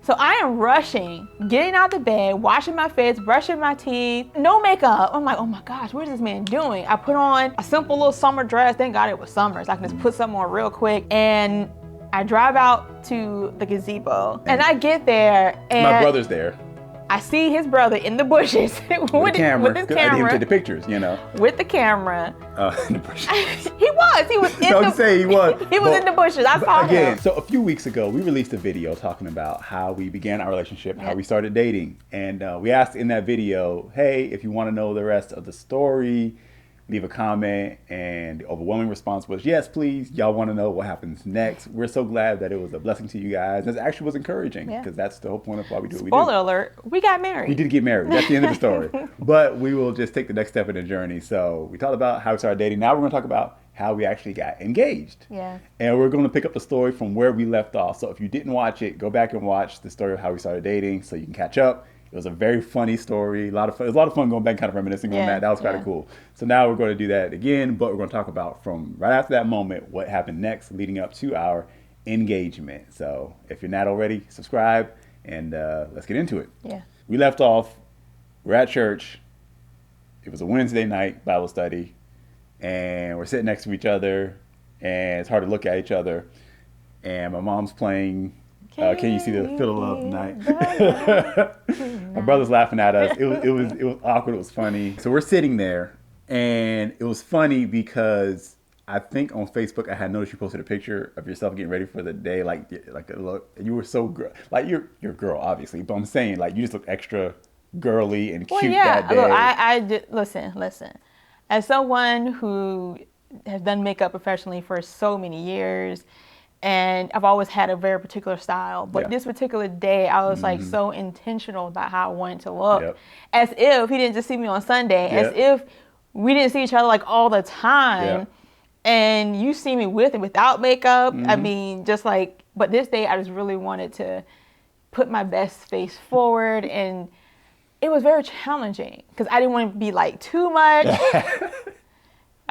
So I am rushing, getting out the bed, washing my face, brushing my teeth, no makeup. I'm like, oh my gosh, what is this man doing? I put on a simple little summer dress. Thank God it was summer, so I can just put something on real quick. And I drive out to the gazebo. And I get there and my brother's there. I see his brother in the bushes with With his camera. camera. I didn't take the pictures, you know. With the camera. In the bushes. He was in No, the I'm saying he was. He was in the bushes. I saw again, him. So a few weeks ago, we released a video talking about how we began our relationship, how we started dating. And we asked in that video, hey, if you want to know the rest of the story, leave a comment. And the overwhelming response was, yes, please. Y'all want to know what happens next. We're so glad that it was a blessing to you guys. It actually was encouraging because that's the whole point of why we do what we do. Spoiler alert, we got married. We did get married. That's the end of the story. But we will just take the next step in the journey. So we talked about how we started dating. Now we're going to talk about how we actually got engaged. Yeah. And we're going to pick up the story from where we left off. So if you didn't watch it, go back and watch the story of how we started dating so you can catch up. It was a very funny story. A lot of fun. It was a lot of fun going back and kind of reminiscing on that. That was kind of cool. So now we're going to do that again, but we're going to talk about from right after that moment, what happened next leading up to our engagement. So if you're not already, subscribe and let's get into it. Yeah. We left off, we're at church. It was a Wednesday night Bible study and we're sitting next to each other and it's hard to look at each other. And my mom's playing Can You See the Feel of Love Tonight? My brother's laughing at us. It was awkward. It was funny. So we're sitting there, and it was funny because I think on Facebook I had noticed you posted a picture of yourself getting ready for the day, like a look. You were so like you're a girl, obviously, but I'm saying like you just look extra girly and cute that day. Look, I did, listen. As someone who has done makeup professionally for so many years. And I've always had a very particular style. But this particular day, I was like so intentional about how I wanted to look. As if he didn't just see me on Sunday. As if we didn't see each other like all the time. And you see me with and without makeup. I mean, just like, but this day I just really wanted to put my best face forward. And it was very challenging because I didn't want to be like too much.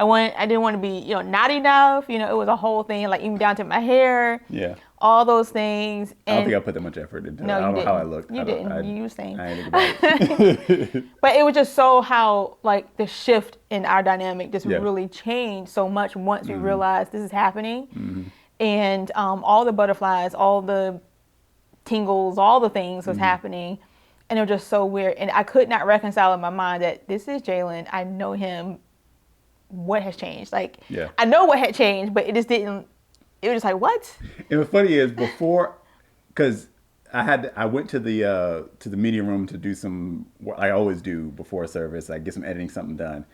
I didn't want to be, not enough. It was a whole thing, like even down to my hair. Yeah. All those things. And I don't think I put that much effort into it. I don't know how I looked. You didn't. You were saying. I ain't think about it. But it was just so how, like, the shift in our dynamic just really changed so much once we realized this is happening. And all the butterflies, all the tingles, all the things was happening. And it was just so weird. And I could not reconcile in my mind that this is Jalen. I know him. What has changed? Like, I know what had changed, but it just didn't. It was just like, what? And what's funny is before, because I went to the media room to do some, like I always do before a service, I get some editing, something done,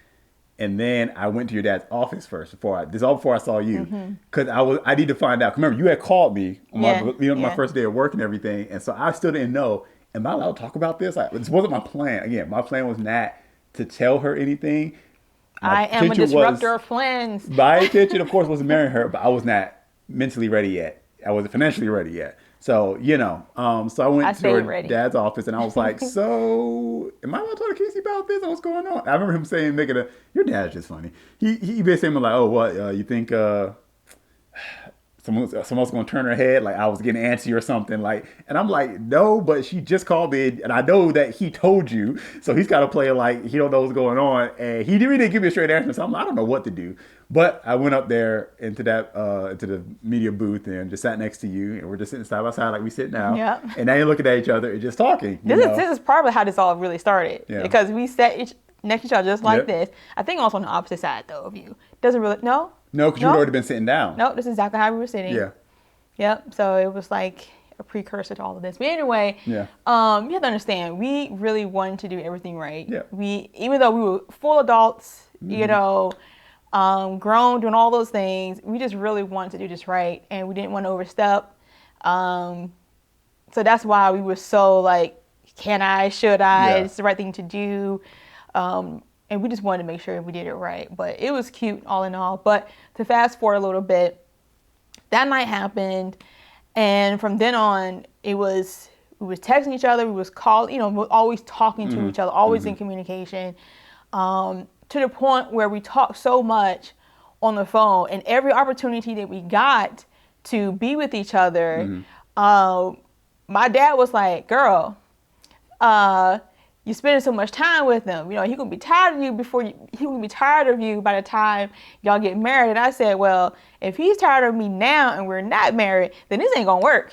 and then I went to your dad's office first before I saw you, because I need to find out. Remember, you had called me on my first day of work and everything, and so I still didn't know. Am I allowed to talk about this? This wasn't my plan. Again, my plan was not to tell her anything. I am a disruptor of plans. My intention, of course, was to marry her, but I was not mentally ready yet. I wasn't financially ready yet. So, so I went to her dad's office and I was like, so am I allowed to talk to Casey about this? What's going on? I remember him saying, your dad's just funny. He basically was like, oh, what, you think someone's going to turn her head? Like I was getting antsy or something. Like, and I'm like, no, but she just called me and I know that he told you. So he's got to play like he don't know what's going on. And he really didn't give me a straight answer. So I don't know what to do. But I went up there into the media booth and just sat next to you. And we're just sitting side by side like we sit now. Yeah. And now you're looking at each other and just talking. This is probably how this all really started. Yeah. Because we sat next to each other just like this. I think also on the opposite side though of you. Doesn't really, no? No, because you had already been sitting down. No, this is exactly how we were sitting. Yeah. Yep. So it was like a precursor to all of this. But anyway, you have to understand, we really wanted to do everything right. Yeah. Even though we were full adults, grown, doing all those things, we just really wanted to do this right. And we didn't want to overstep. So that's why we were so like, can I, should I, it's the right thing to do. And we just wanted to make sure we did it right. But it was cute all in all. But to fast forward a little bit, that night happened. And from then on, we was texting each other. We was calling, always talking to each other, always in communication. To the point where we talked so much on the phone. And every opportunity that we got to be with each other, my dad was like, girl, you're spending so much time with him. You know, he gonna be tired of you he gonna be tired of you by the time y'all get married. And I said, well, if he's tired of me now and we're not married, then this ain't gonna work.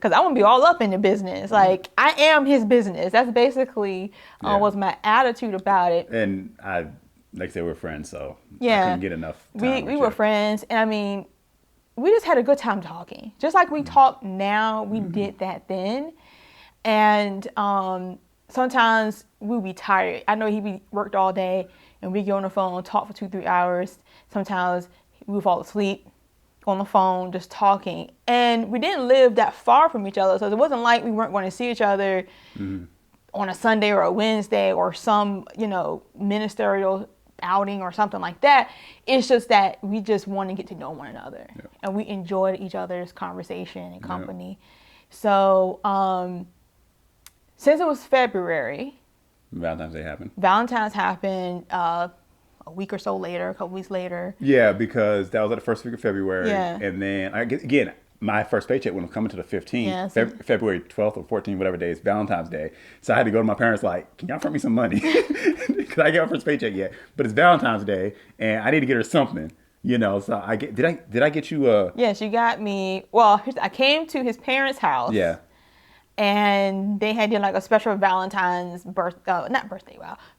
Cause I'm gonna be all up in the business. Like, I am his business. That's basically was my attitude about it. And like I said, we're friends, so yeah, I couldn't get enough time we were friends, and I mean, we just had a good time talking. Just like we talk now, we did that then. And sometimes we'd be tired. I know he worked all day, and we get on the phone, talk for 2-3 hours. Sometimes we would fall asleep on the phone, just talking. And we didn't live that far from each other, so it wasn't like we weren't going to see each other on a Sunday or a Wednesday or some, ministerial outing or something like that. It's just that we just want to get to know one another, and we enjoyed each other's conversation and company. So since it was February, Valentine's happened a week or so later, a couple weeks later. Yeah, because that was at the first week of February. Yeah. And then, again, my first paycheck when it was coming to the 15th, yeah, so February 12th or 14th, whatever day, is Valentine's Day. So I had to go to my parents like, can y'all front me some money? Because I get my first paycheck yet. But it's Valentine's Day, and I need to get her something. So did I get you Yes, you got me. Well, I came to his parents' house. Yeah. And they had done like a special Valentine's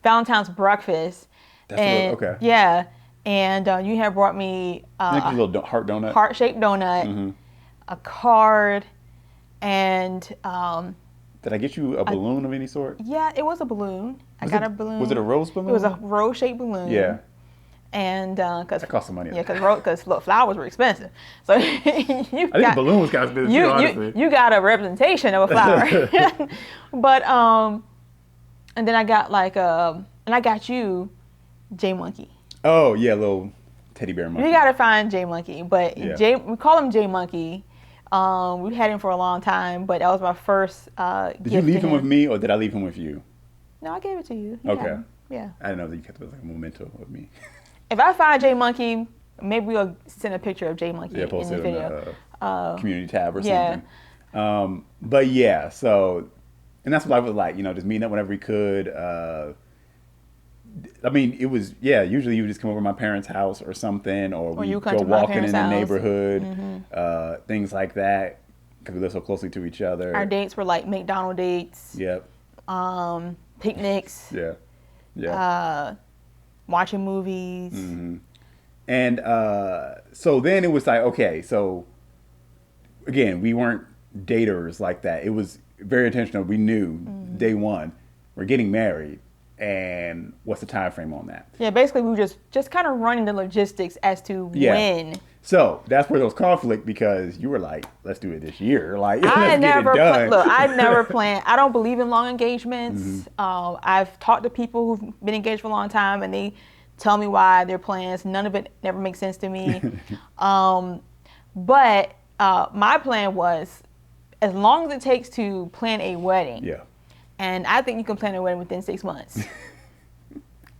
Valentine's breakfast. Okay. Yeah. And you had brought me a little heart-shaped donut, a card, and did I get you a balloon of any sort? Yeah, it was a balloon. I got a balloon. Was it a rose balloon? It was a rose-shaped balloon. Yeah. And because that cost some money. Yeah, because look, flowers were expensive. So I think the balloon was kind of expensive too, honestly. You got a representation of a flower. But and then I got and I got you J Monkey. Oh yeah, little teddy bear monkey. We gotta find J Monkey, but we call him J Monkey. We had him for a long time, but that was my first Did you leave him with me, or did I leave him with you? No, I gave it to you. Okay. Yeah. I didn't know that you kept it like a memento of me. If I find J Monkey, maybe we'll send a picture of J Monkey in the video. On the community tab or something. But yeah, so, and that's what I was like, just meeting up whenever we could. I mean, it was, usually you would just come over to my parents' house or something, or we go walking in the neighborhood, things like that, because we live so closely to each other. Our dates were like McDonald's dates. Yep. Picnics. Yeah. Watching movies. And so then it was like, okay, so again, we weren't daters like that. It was very intentional. We knew day one, we're getting married, and what's the time frame on that? Yeah, basically we were just kind of running the logistics as to when. So that's where there was conflict, because you were like, let's do it this year. Like, let's I never get it done. I never planned. I don't believe in long engagements. I've talked to people who've been engaged for a long time, and they tell me why their plans. None of it never makes sense to me. But my plan was, as long as it takes to plan a wedding. Yeah. And I think you can plan a wedding within 6 months.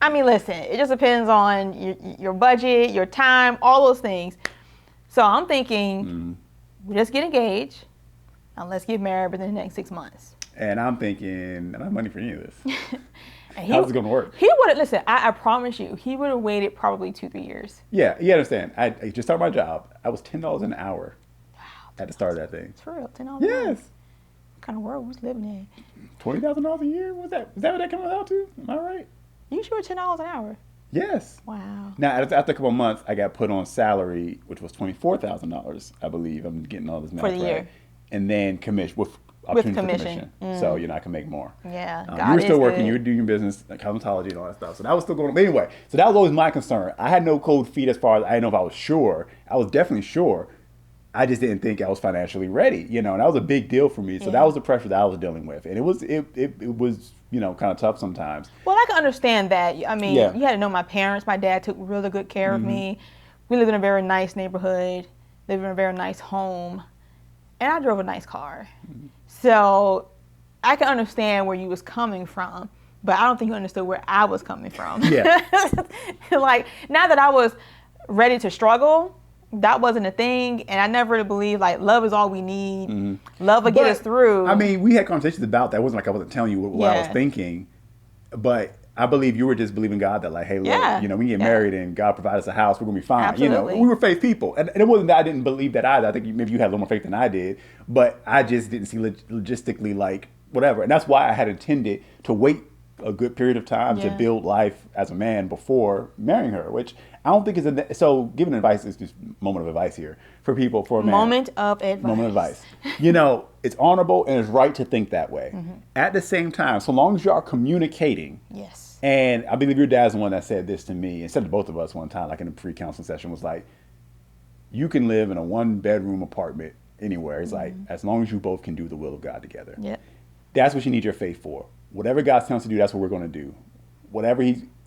I mean, listen, it just depends on your budget, your time, all those things. So I'm thinking, we just get engaged, and let's get married within the next 6 months. And I'm thinking, I don't have money for any of this. How's it going to work? He would have, listen, I promise you, he would have waited probably 2-3 years. Yeah, you understand. I just started my job. I was $10 an hour at the start of that thing. It's real, $10 Yes. an hour. What kind of world was living in? $20,000 a year? Is that what that comes out to? Am I right? You sure $10 an hour? Yes. Wow. Now, after a couple of months, I got put on salary, which was $24,000, I believe. I'm getting all this math for the right. year. And then commission with commission. So, I can make more. Yeah. You were still working. You were doing your business, like cosmetology and all that stuff. So that was still going on. But anyway, so that was always my concern. I had no cold feet as far as I didn't know if I was sure. I was definitely sure. I just didn't think I was financially ready, and that was a big deal for me. So that was the pressure that I was dealing with, and it was kind of tough sometimes. Well, I can understand that. I mean, you had to know my parents. My dad took really good care of me. We lived in a very nice neighborhood, lived in a very nice home, and I drove a nice car. So I can understand where you was coming from, but I don't think you understood where I was coming from. Yeah. Like, now that I was ready to struggle, that wasn't a thing, and I never believed like love is all we need. Love will get us through. I mean, we had conversations about that. It wasn't like I wasn't telling you what I was Yeah. thinking, but I believe you were just believing God that like, hey, look, Yeah. you know, we get Yeah. married and God provides us a house, we're gonna be fine. You know, Absolutely. we were faith people, and it wasn't that I didn't believe that either. I think maybe you had a little more faith than I did, but I just didn't see logistically like whatever, and that's why I had intended to wait a good period of time to Yeah. build life as a man before marrying her, which I don't think is so. Giving advice is just moment of advice here for people for a man. Moment of advice. Moment of advice. You know, it's honorable and it's right to think that way. At the same time, so long as you are communicating. Yes. And I believe your dad's the one that said this to me, and said to both of us one time, like in a pre-counseling session, was like, you can live in a 1-bedroom apartment anywhere. It's like, as long as you both can do the will of God together. Yep. That's what you need your faith for. Whatever God's telling us to do, that's what we're going to do.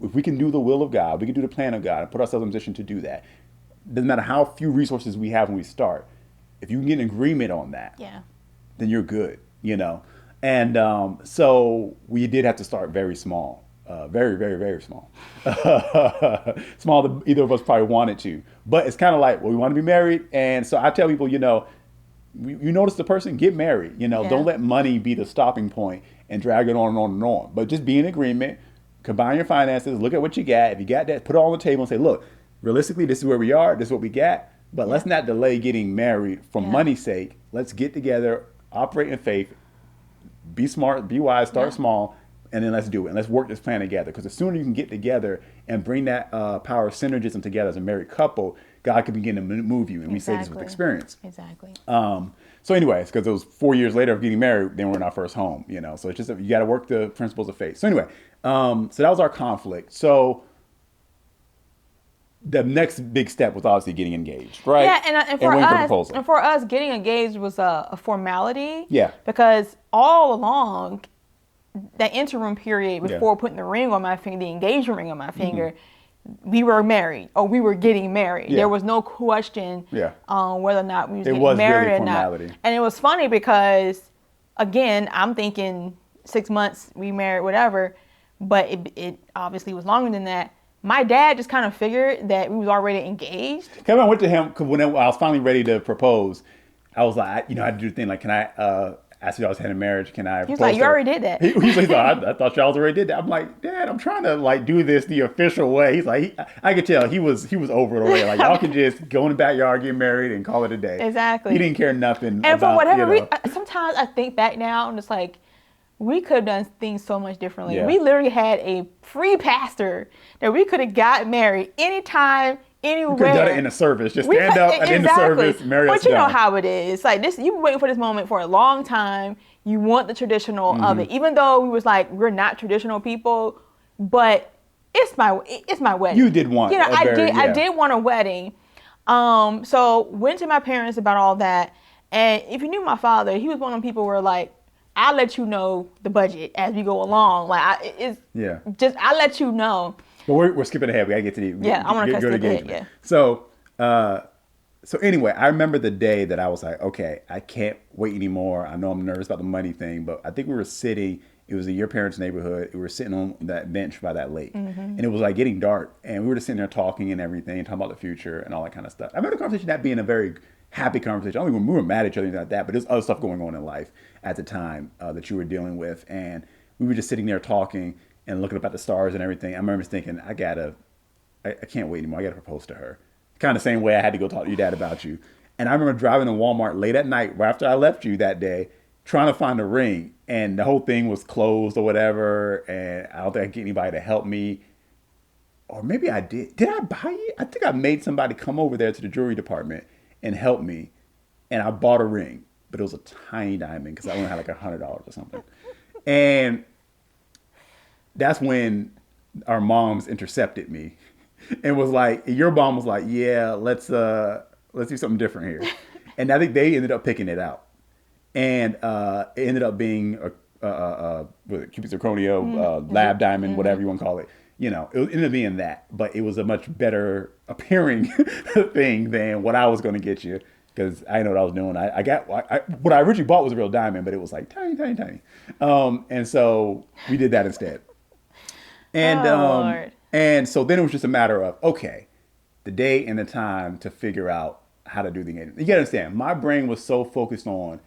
If we can do the will of God, we can do the plan of God and put ourselves in a position to do that. Doesn't matter how few resources we have when we start. If you can get an agreement on that, Yeah. then you're good, you know. And so we did have to start very small, very, very, very small. Smaller than either of us probably wanted to. But it's kind of like, well, we want to be married. And so I tell people, you know, you notice the person, get married. You know, Yeah. don't let money be the stopping point and drag it on and on and on. But just be in agreement, combine your finances, look at what you got. If you got that, put it all on the table and say, look, realistically, this is where we are, this is what we got. But let's not delay getting married for money's sake. Let's get together, operate in faith, be smart, be wise, start small, and then let's do it. And let's work this plan together. Because the sooner you can get together and bring that power of synergism together as a married couple, God can begin to move you. And we say this with experience. Exactly. So anyways, because it was 4 years later of getting married, then we're in our first home, you know. So it's just, you got to work the principles of faith. So anyway, so that was our conflict. So the next big step was obviously getting engaged, right? Yeah, and for waiting for us, proposal. and for us, getting engaged was a formality. Yeah. Because all along, that interim period before putting the ring on my finger, the engagement ring on my finger, we were married or we were getting married. Yeah. There was no question on whether or not we was getting married really or formality. not. And it was funny because, again, I'm thinking 6 months, we married, whatever, but it obviously was longer than that. My dad just kind of figured that we was already engaged. I went to him because when I was finally ready to propose, I was like, you know, I had to do the thing like, can I ask you, I was heading marriage, can I? He was like, you already did that. He's like, I thought y'all already did that. I'm like, Dad, I'm trying to like do this the official way. He's like, I could tell he was over it already. Like y'all can just go in the backyard, get married, and call it a day. Exactly. He didn't care nothing. And for whatever reason, sometimes I think back now and it's like, we could have done things so much differently. Yeah. We literally had a free pastor that we could have got married anytime, anywhere. you could have done it in the service. Just stand up and in the service, marry us But you know down. how it is. Like this, you've been waiting for this moment for a long time. You want the traditional of it, even though we was like, we're not traditional people, but it's my wedding. You did want, you know, I yeah. did want a wedding. So went to my parents about all that, and if you knew my father, he was one of the people where like, I'll let you know the budget as we go along. Like I'll let you know. But we're skipping ahead. We gotta get to the I want to go to skip ahead. engagement. Yeah. So anyway, I remember the day that I was like, okay, I can't wait anymore. I know I'm nervous about the money thing, but I think we were sitting. It was in your parents' neighborhood. We were sitting on that bench by that lake, and it was like getting dark, and we were just sitting there talking and everything, talking about the future and all that kind of stuff. I remember the conversation that being a very happy conversation. I don't think we were mad at each other or anything like that, but there's other stuff going on in life at the time that you were dealing with, and we were just sitting there talking and looking up at the stars and everything. I remember thinking, I can't wait anymore. I gotta propose to her. Kind of the same way I had to go talk to your dad about you. And I remember driving to Walmart late at night, right after I left you that day, trying to find a ring, and the whole thing was closed or whatever, and I don't think I could get anybody to help me. Or maybe I did. Did I buy it? I think I made somebody come over there to the jewelry department and help me, and I bought a ring, but it was a tiny diamond because I only had like $100 or something. And that's when our moms intercepted me and was like, your mom was like, yeah, let's do something different here. And I think they ended up picking it out. And it ended up being a Cupid's zirconio, lab diamond, whatever you want to call it. You know, it ended up being that, but it was a much better appearing thing than what I was going to get you, because I know what I was doing. What I originally bought was a real diamond, but it was like tiny, tiny, tiny. And so we did that instead. And Lord. and so then it was just a matter of, okay, the day and the time to figure out how to do the engagement. You gotta understand, my brain was so focused on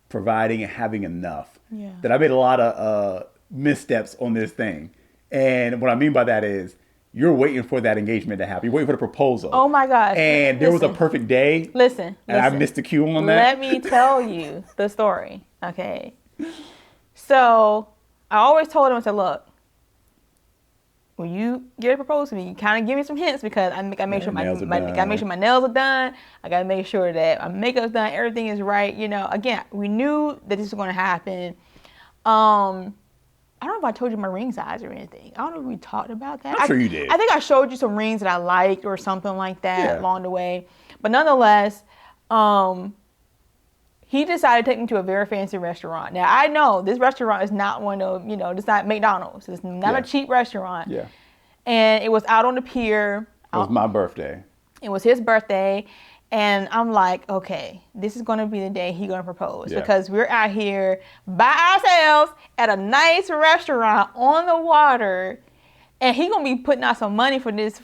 providing and having enough that I made a lot of missteps on this thing. And what I mean by that is, you're waiting for that engagement to happen. You're waiting for the proposal. Oh my gosh. And there was a perfect day. And I missed the cue on that. Let me tell you the story. Okay. So I always told him, I said, look, when you get a proposal to me, you kind of give me some hints because I gotta make sure my nails are done. I gotta make sure that my makeup's done, everything is right. You know, again, we knew that this was going to happen. I don't know if I told you my ring size or anything. I don't know if we talked about that. I'm sure you did. I think I showed you some rings that I liked or something like that along the way. But nonetheless, he decided to take me to a very fancy restaurant. Now, I know this restaurant is not one of, it's not McDonald's. It's not a cheap restaurant. Yeah. And it was out on the pier. It was my birthday. It was his birthday. And I'm like, okay, this is going to be the day he's going to propose because we're out here by ourselves at a nice restaurant on the water, and he's going to be putting out some money for this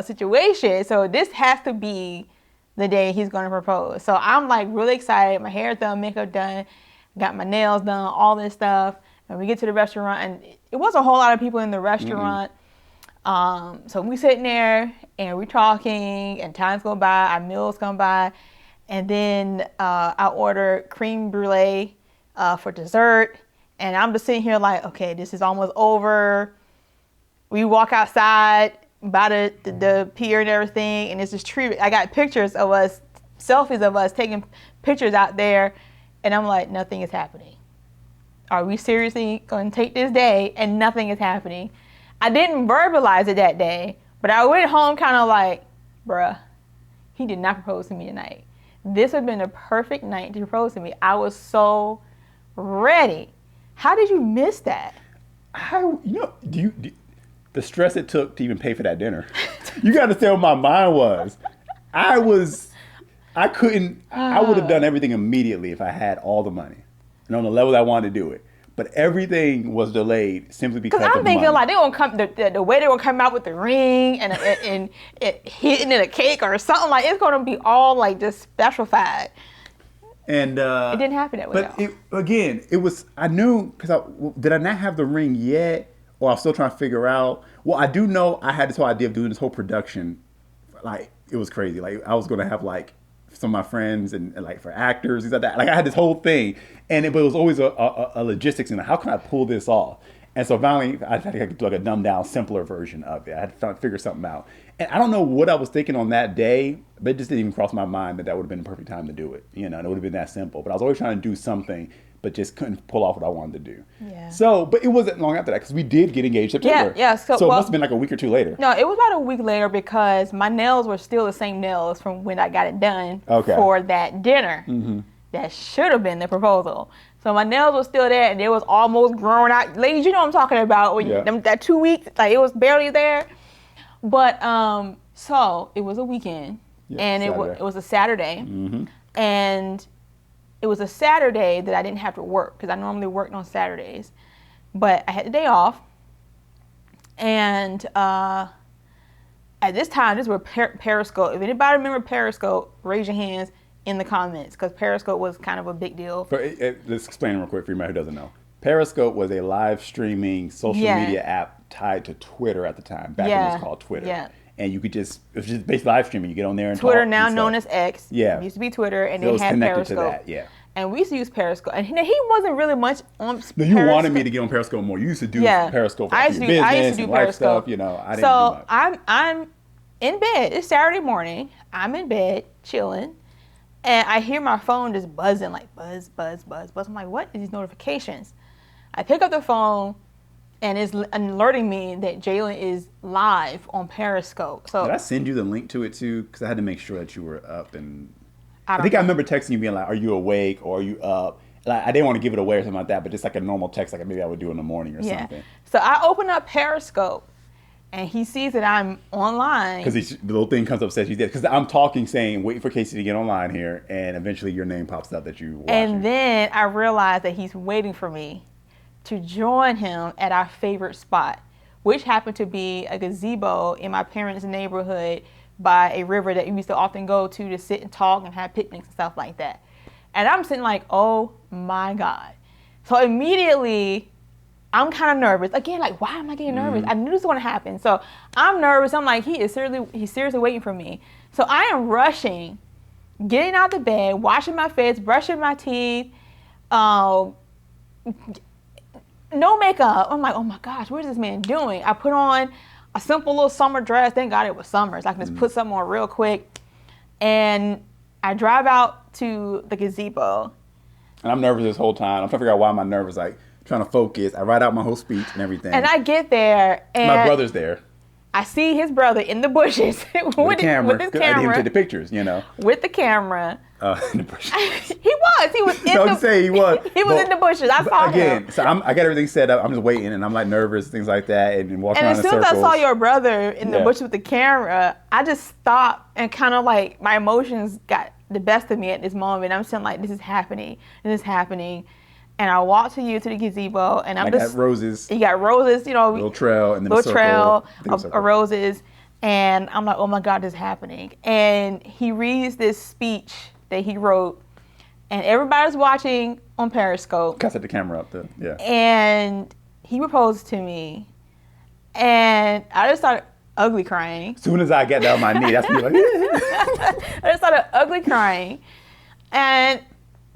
situation. So this has to be the day he's going to propose. So I'm like really excited. My hair done, makeup done, got my nails done, all this stuff. And we get to the restaurant, and it wasn't a whole lot of people in the restaurant. So we sitting there and we're talking, and times go by, our meals come by, and then I order creme brulee for dessert, and I'm just sitting here like, okay, this is almost over. We walk outside by the pier and everything, and it's this tree. I got pictures of us, selfies of us taking pictures out there, and I'm like, nothing is happening. Are we seriously going to take this day and nothing is happening? I didn't verbalize it that day, but I went home kind of like, bruh, he did not propose to me tonight. This would have been a perfect night to propose to me. I was so ready. How did you miss that? The stress it took to even pay for that dinner. You got to say what my mind was. I would have done everything immediately if I had all the money and on the level that I wanted to do it. But everything was delayed simply because of money. Because I'm thinking like they gonna come the way they gonna come out with the ring and hitting in a cake or something, like it's gonna be all like just specified. And it didn't happen that way. But I knew because did I not have the ring yet, or I was still trying to figure out. Well, I do know I had this whole idea of doing this whole production. Like it was crazy. Like I was gonna have like some of my friends and like for actors, things like that. Like I had this whole thing, but it was always a logistics and how can I pull this off? And so finally, I had to do like a dumbed down, simpler version of it. I had to figure something out. And I don't know what I was thinking on that day, but it just didn't even cross my mind that would have been the perfect time to do it. And it would have been that simple. But I was always trying to do something, but just couldn't pull off what I wanted to do. Yeah. So, but it wasn't long after that because we did get engaged September. Yeah. So it must have been like a week or two later. No, it was about a week later because my nails were still the same nails from when I got it done for that dinner. Mm-hmm. That should have been the proposal. So my nails were still there and it was almost grown out. Ladies, you know what I'm talking about. When that 2 weeks, like it was barely there. But so it was a weekend and it was a Saturday. Mm-hmm. And it was a Saturday that I didn't have to work because I normally worked on Saturdays. But I had the day off. And at this time, this was Periscope. If anybody remember Periscope, raise your hands in the comments because Periscope was kind of a big deal. Let's explain real quick for anybody who doesn't know. Periscope was a live streaming social media app tied to Twitter at the time. Back when it was called Twitter. Yeah. And you could it was just basically live streaming. You get on there and Twitter talk now known as X. Yeah. It used to be Twitter and so they had Periscope. To that, yeah. And we used to use Periscope. And he wasn't really much on Periscope. No, you wanted me to get on Periscope more. You used to do Periscope for your business I used to do Periscope. Stuff. I didn't do much. So I'm in bed. It's Saturday morning. I'm in bed chilling. And I hear my phone just buzzing, like buzz, buzz, buzz, buzz. I'm like, what are these notifications? I pick up the phone, and it's alerting me that Jalen is live on Periscope. So did I send you the link to it too? Because I had to make sure that you were up. And I think I remember texting you being like, "Are you awake or are you up?" Like I didn't want to give it away or something like that, but just like a normal text, like maybe I would do in the morning or something. So I open up Periscope. And he sees that I'm online. Because the little thing comes up, says you did. Because I'm talking, saying, waiting for Casey to get online here. And eventually your name pops up that you watch. And then I realize that he's waiting for me to join him at our favorite spot, which happened to be a gazebo in my parents' neighborhood by a river that we used to often go to sit and talk and have picnics and stuff like that. And I'm sitting like, oh my God. So immediately I'm kind of nervous. Again, like, why am I getting nervous? I knew this was going to happen. So I'm nervous. I'm like, he's seriously waiting for me. So I am rushing, getting out the bed, washing my face, brushing my teeth, no makeup. I'm like, oh my gosh, what is this man doing? I put on a simple little summer dress. Thank God it was summer, so I can just put something on real quick. And I drive out to the gazebo. And I'm nervous this whole time. I'm trying to figure out why I'm nervous. Like, trying to focus. I write out my whole speech and everything. And I get there, and my brother's there. I see his brother in the bushes with his camera. I didn't take the pictures, you know. With the camera. In the bushes. He was in the bushes. He was. He was in the bushes. I saw him. So I got everything set up. I'm just waiting, and I'm like nervous, things like that, and walking around in circles. And as soon as I saw your brother in the bushes with the camera, I just stopped and kind of like my emotions got the best of me at this moment. I'm saying like, this is happening. And I walked to the gazebo, and I got roses. You got roses, you know. Little trail, and then little trail of roses. And I'm like, oh my God, this is happening. And he reads this speech that he wrote, and everybody's watching on Periscope. I set the camera up there, yeah. And he proposed to me, and I just started ugly crying. As soon as I get down on my knee, that's me like, I just started ugly crying, and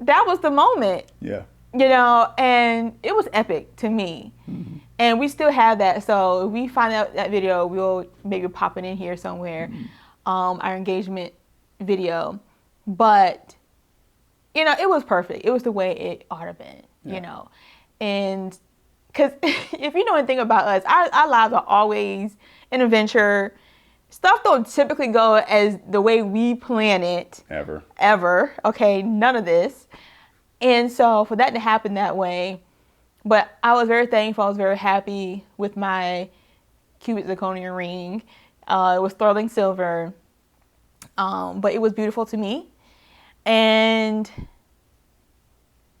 that was the moment. Yeah. You know, and it was epic to me. Mm-hmm. And we still have that. So if we find out that video, we'll maybe pop it in here somewhere, our engagement video. But, you know, it was perfect. It was the way it ought to have been, you know. And because if you know anything about us, our lives are always an adventure. Stuff don't typically go as the way we plan it. Ever. Okay, none of this. And so for that to happen that way, but I was very thankful. I was very happy with my cubic zirconia ring. It was sterling silver, but it was beautiful to me. And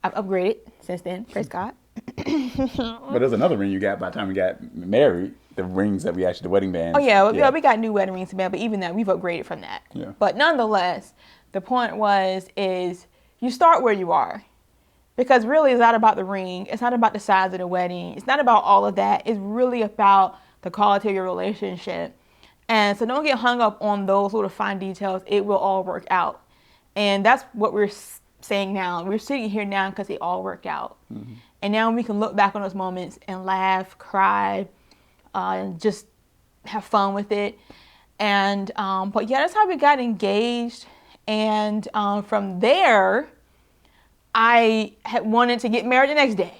I've upgraded since then, praise God. But there's another ring you got by the time we got married, the rings that the wedding bands. Oh yeah, we got new wedding rings, but even that, we've upgraded from that. Yeah. But nonetheless, the point is you start where you are. Because really, it's not about the ring. It's not about the size of the wedding. It's not about all of that. It's really about the quality of your relationship. And so don't get hung up on those little fine details. It will all work out. And that's what we're saying now. We're sitting here now because it all worked out. Mm-hmm. And now we can look back on those moments and laugh, cry, and just have fun with it. And but yeah, that's how we got engaged. And from there, I had wanted to get married the next day,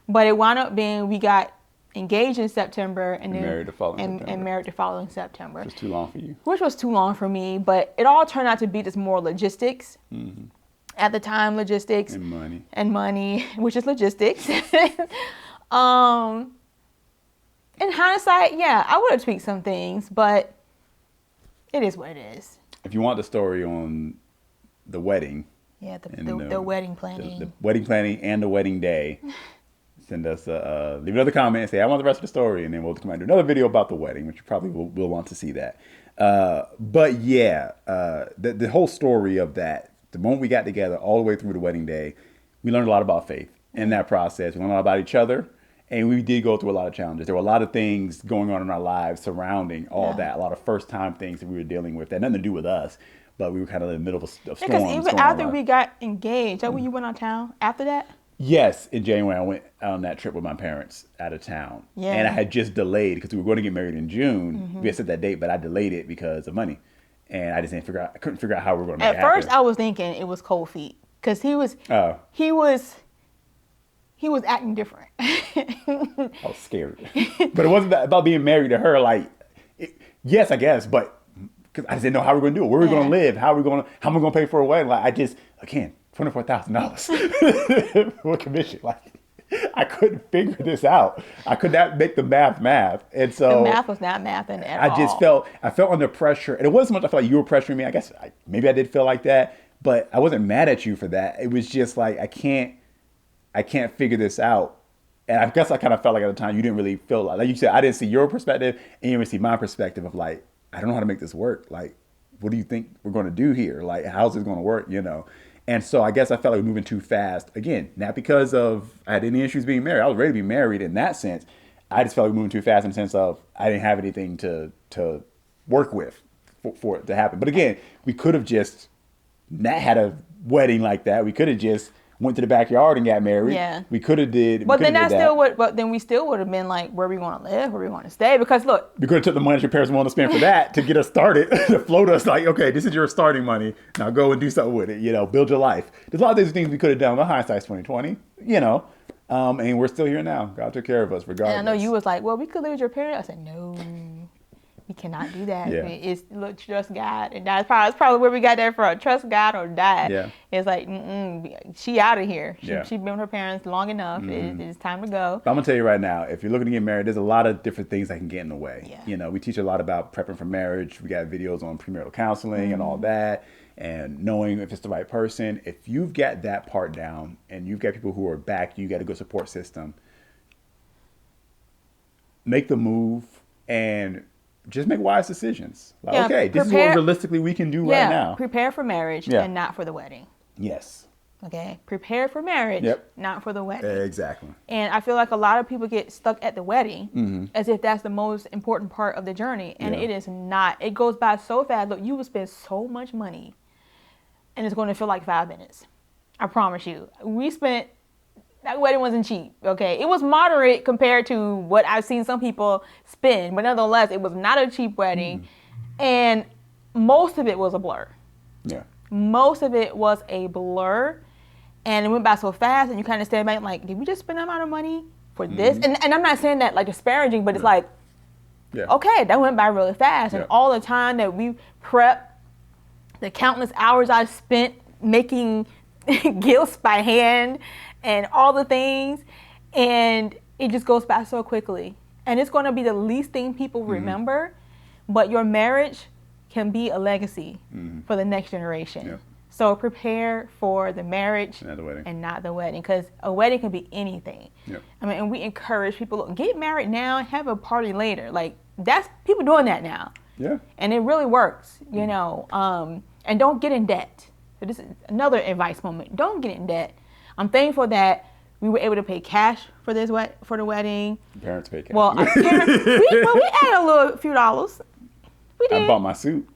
but it wound up being we got engaged in September and then married the following September. Which was too long for you. Which was too long for me, but it all turned out to be just more logistics. Mm-hmm. At the time, logistics and money, which is logistics. In hindsight, yeah, I would have tweaked some things, but it is what it is. If you want the story on the wedding. Yeah, the wedding planning. The wedding planning and the wedding day. Send us leave another comment and say, I want the rest of the story. And then we'll come out and do another video about the wedding, which you probably will want to see that. But yeah, the whole story of that, the moment we got together all the way through the wedding day, we learned a lot about faith in that process. We learned a lot about each other. And we did go through a lot of challenges. There were a lot of things going on in our lives surrounding all that. A lot of first-time things that we were dealing with that had nothing to do with us. But we were kind of in the middle of storms. Because even after we got engaged, that when you went out of town after that? Yes, in January I went on that trip with my parents out of town. Yeah. And I had just delayed because we were going to get married in June. Mm-hmm. We had set that date, but I delayed it because of money. And I just couldn't figure out how we were going to make it happen. At first I was thinking it was cold feet because he was acting different. I was scared. But it wasn't about being married to her. Yes, I guess, but because I just didn't know how we were going to do it. Where we going to live? How am I going to pay for a wedding? Again, $24,000 for commission. I couldn't figure this out. I could not make the math. And so the math was not mathing at all. I felt under pressure. And it wasn't so much I felt like you were pressuring me. I guess maybe I did feel like that, but I wasn't mad at you for that. It was just like, I can't figure this out. And I guess I kind of felt like at the time you didn't really feel like you said, I didn't see your perspective and you didn't see my perspective of I don't know how to make this work. Like, what do you think we're going to do here? Like, how's this going to work? You know? And so I guess I felt like moving too fast. Again, not because of I had any issues being married. I was ready to be married in that sense. I just felt like moving too fast in the sense of I didn't have anything to work with for it to happen. But again, we could have just not had a wedding like that. We could have just went to the backyard and got married. Yeah. We could have did. But then that still would. But then we still would have been like, where we want to live, where we want to stay. Because look, we could have took the money that your parents wanted to spend for that to get us started, to float us like, okay, this is your starting money. Now go and do something with it. You know, build your life. There's a lot of these things we could have done. But hindsight's 2020. You know, and we're still here now. God took care of us regardless. And I know you was like, well, we could live with your parents. I said, no. We cannot do that. Yeah. It's look, trust God, and that's probably where we got that from. Trust God or die. Yeah. It's like, she out of here. She's been with her parents long enough. It's time to go. But I'm gonna tell you right now, if you're looking to get married, there's a lot of different things that can get in the way. Yeah. You know, we teach a lot about prepping for marriage. We got videos on premarital counseling and all that, and knowing if it's the right person. If you've got that part down, and you've got people who are back, you got a good support system. Make the move and just make wise decisions. Like, okay, this is what realistically we can do right now. Prepare for marriage and not for the wedding. Yes. Okay, prepare for marriage, not for the wedding. Exactly. And I feel like a lot of people get stuck at the wedding as if that's the most important part of the journey. And it is not. It goes by so fast. Look, you will spend so much money and it's going to feel like 5 minutes. I promise you. That wedding wasn't cheap, okay? It was moderate compared to what I've seen some people spend, but nonetheless, it was not a cheap wedding, and most of it was a blur. Yeah. Most of it was a blur, and it went by so fast, and you kind of stand back like, did we just spend that amount of money for this? And I'm not saying that like disparaging, but it's like, okay, that went by really fast, and all the time that we prepped, the countless hours I spent making gifts by hand, and all the things, and it just goes by so quickly. And it's going to be the least thing people remember, but your marriage can be a legacy for the next generation. Yep. So prepare for the marriage and not the wedding, because a wedding can be anything. Yep. I mean, and we encourage people, look, get married now and have a party later. Like, that's people doing that now. Yeah. And it really works, you know. And don't get in debt. So this is another advice moment. Don't get in debt. I'm thankful that we were able to pay cash for for the wedding. Parents pay cash. Well, we added a few dollars. We did. I bought my suit.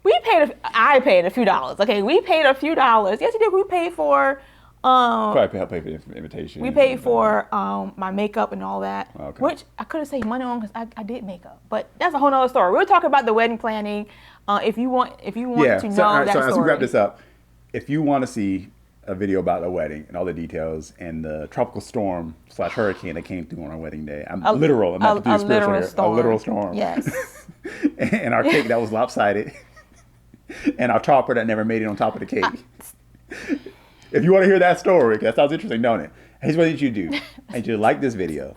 I paid a few dollars. Okay, we paid a few dollars. Yes, we did. We paid for. Probably help pay for the invitation. We paid for my makeup and all that, okay. Which I could have saved money on because I did makeup. But that's a whole nother story. We'll talk about the wedding planning. If you want to know that story. So as we wrap this up, if you want to see a video about a wedding and all the details and the tropical storm / hurricane that came through on our wedding day. I'm not to be spiritual here. A literal storm. Yes. And our cake that was lopsided. And our topper that never made it on top of the cake. If you want to hear that story, that sounds interesting, don't it? Here's what I need you to do. I need you to like this video.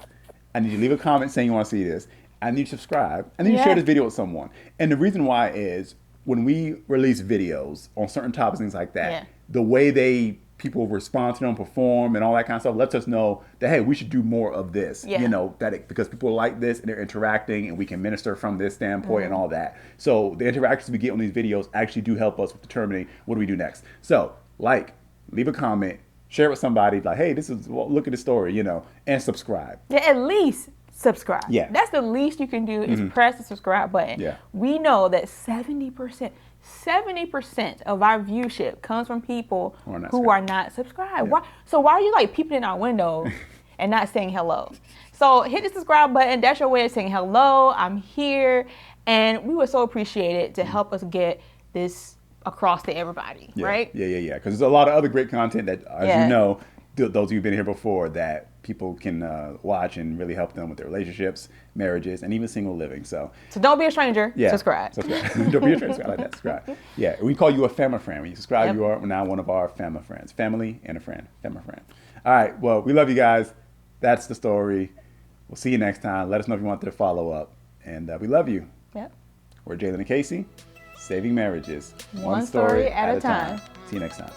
I need you to leave a comment saying you want to see this. I need you to subscribe. I need you to share this video with someone. And the reason why is when we release videos on certain topics, things like that, the way people respond to them, perform, and all that kind of stuff lets us know that, hey, we should do more of this. You know, because people like this and they're interacting and we can minister from this standpoint and all that. So the interactions we get on these videos actually do help us with determining what do we do next. So leave a comment, share it with somebody, like, hey, look at the story, you know, and subscribe. Yeah, at least subscribe. Yeah. That's the least you can do is press the subscribe button. Yeah. We know that 70% of our viewership comes from people who are not subscribed. Yeah. Why are you like peeping in our window and not saying hello? So hit the subscribe button. That's your way of saying hello. I'm here. And we would so appreciate it to help us get this across to everybody, right? Yeah. Because there's a lot of other great content that, as you know, those of you who've been here before, that people can watch and really help them with their relationships, marriages, and even single living. So don't be a stranger. Subscribe. Don't be a stranger. I like that. Subscribe. Yeah, we call you a family friend. When you subscribe, you are now one of our family friends. Family and a friend. Family friend. All right. Well, we love you guys. That's the story. We'll see you next time. Let us know if you want to follow up. And we love you. Yep. We're Jalen and Casey, saving marriages one story at a time. See you next time.